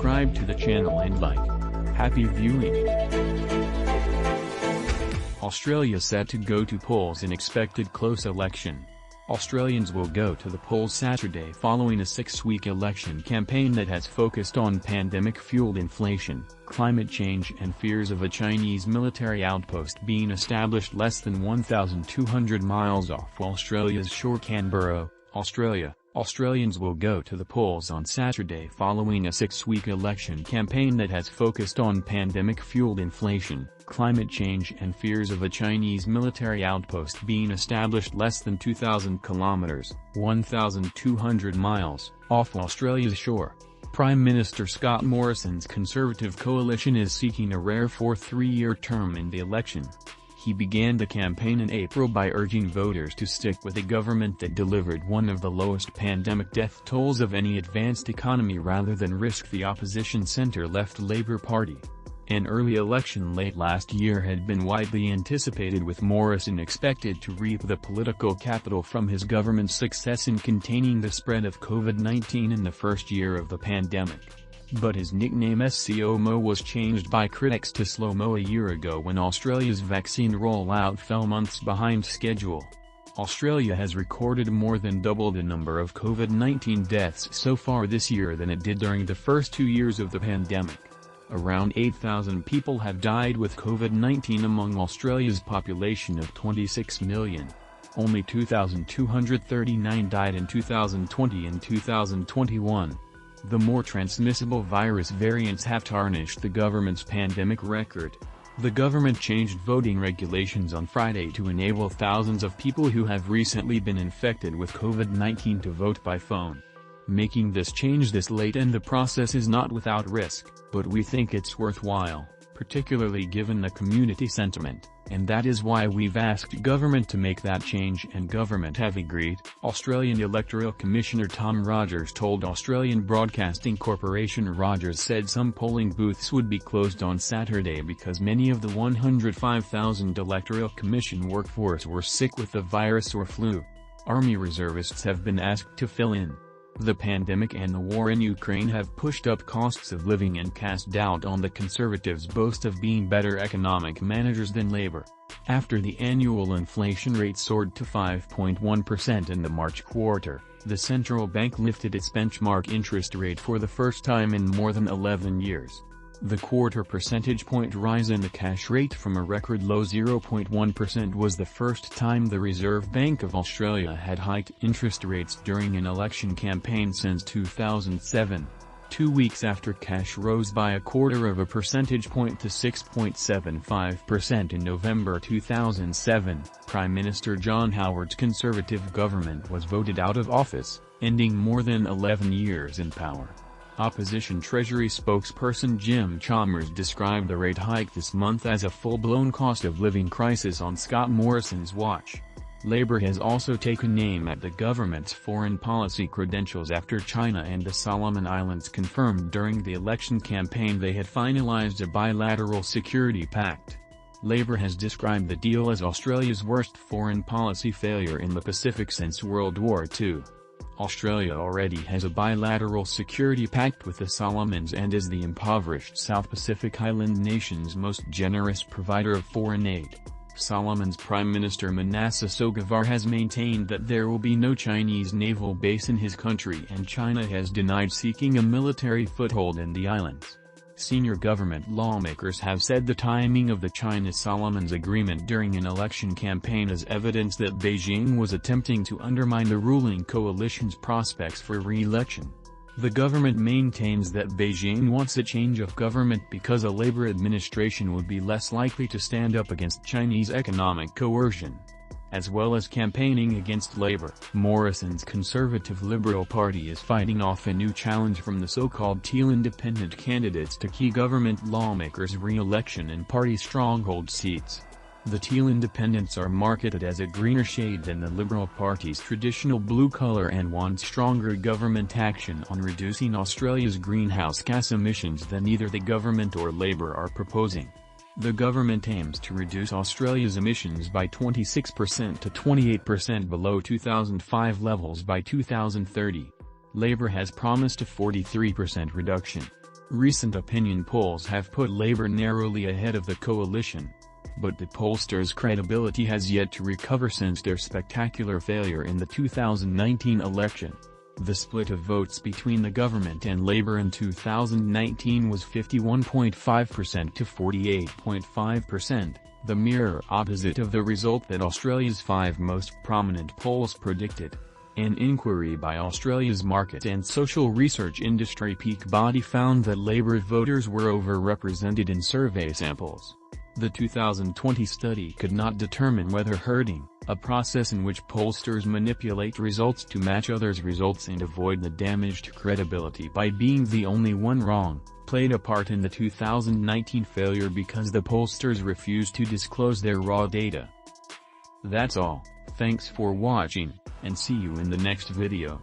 subscribe to the channel and like. Happy viewing. Australia set to go to polls in expected close election. Australians will go to the polls Saturday following a 6-week election campaign that has focused on pandemic-fueled inflation, climate change and fears of a Chinese military outpost being established less than 1,200 miles off Australia's shore. Canberra, Australia. Australians will go to the polls on Saturday following a 6-week election campaign that has focused on pandemic-fueled inflation, climate change and fears of a Chinese military outpost being established less than 2,000 kilometers (1,200 miles) off Australia's shore. Prime Minister Scott Morrison's Conservative coalition is seeking a rare fourth three-year term in the election. He began the campaign in April by urging voters to stick with a government that delivered one of the lowest pandemic death tolls of any advanced economy rather than risk the opposition centre-left Labour Party. An early election late last year had been widely anticipated, with Morrison expected to reap the political capital from his government's success in containing the spread of COVID-19 in the first year of the pandemic. But his nickname ScoMo was changed by critics to Slow-Mo a year ago when Australia's vaccine rollout fell months behind schedule. Australia has recorded more than double the number of COVID-19 deaths so far this year than it did during the first 2 years of the pandemic. Around 8,000 people have died with COVID-19 among Australia's population of 26 million. Only 2,239 died in 2020 and 2021. The more transmissible virus variants have tarnished the government's pandemic record. The government changed voting regulations on Friday to enable thousands of people who have recently been infected with COVID-19 to vote by phone. Making this change this late in the process is not without risk, but we think it's worthwhile, particularly given the community sentiment, and that is why we've asked government to make that change, and government have agreed, Australian Electoral Commissioner Tom Rogers told Australian Broadcasting Corporation. Rogers said some polling booths would be closed on Saturday because many of the 105,000 Electoral Commission workforce were sick with the virus or flu. Army reservists have been asked to fill in. The pandemic and the war in Ukraine have pushed up costs of living and cast doubt on the Conservatives' boast of being better economic managers than Labour. After the annual inflation rate soared to 5.1% in the March quarter, the central bank lifted its benchmark interest rate for the first time in more than 11 years. The quarter percentage point rise in the cash rate from a record low 0.1% was the first time the Reserve Bank of Australia had hiked interest rates during an election campaign since 2007. 2 weeks after cash rose by a quarter of a percentage point to 6.75% in November 2007, Prime Minister John Howard's Conservative government was voted out of office, ending more than 11 years in power. Opposition Treasury spokesperson Jim Chalmers described the rate hike this month as a full-blown cost of living crisis on Scott Morrison's watch. Labour has also taken aim at the government's foreign policy credentials after China and the Solomon Islands confirmed during the election campaign they had finalised a bilateral security pact. Labour has described the deal as Australia's worst foreign policy failure in the Pacific since World War II. Australia already has a bilateral security pact with the Solomons and is the impoverished South Pacific island nation's most generous provider of foreign aid. Solomon's Prime Minister Manasseh Sogavar has maintained that there will be no Chinese naval base in his country, and China has denied seeking a military foothold in the islands. Senior government lawmakers have said the timing of the China-Solomons agreement during an election campaign is evidence that Beijing was attempting to undermine the ruling coalition's prospects for re-election. The government maintains that Beijing wants a change of government because a Labour administration would be less likely to stand up against Chinese economic coercion. As well as campaigning against Labour, Morrison's Conservative Liberal Party is fighting off a new challenge from the so-called Teal independent candidates to key government lawmakers' re-election in party stronghold seats. The Teal independents are marketed as a greener shade than the Liberal Party's traditional blue colour and want stronger government action on reducing Australia's greenhouse gas emissions than either the government or Labour are proposing. The government aims to reduce Australia's emissions by 26% to 28% below 2005 levels by 2030. Labour has promised a 43% reduction. Recent opinion polls have put Labour narrowly ahead of the coalition. But the pollsters' credibility has yet to recover since their spectacular failure in the 2019 election. The split of votes between the government and Labour in 2019 was 51.5% to 48.5%, the mirror opposite of the result that Australia's 5 most prominent polls predicted. An inquiry by Australia's market and social research industry peak body found that Labour voters were overrepresented in survey samples. The 2020 study could not determine whether herding, a process in which pollsters manipulate results to match others' results and avoid the damage to credibility by being the only one wrong, played a part in the 2019 failure because the pollsters refused to disclose their raw data. That's all, thanks for watching, and see you in the next video.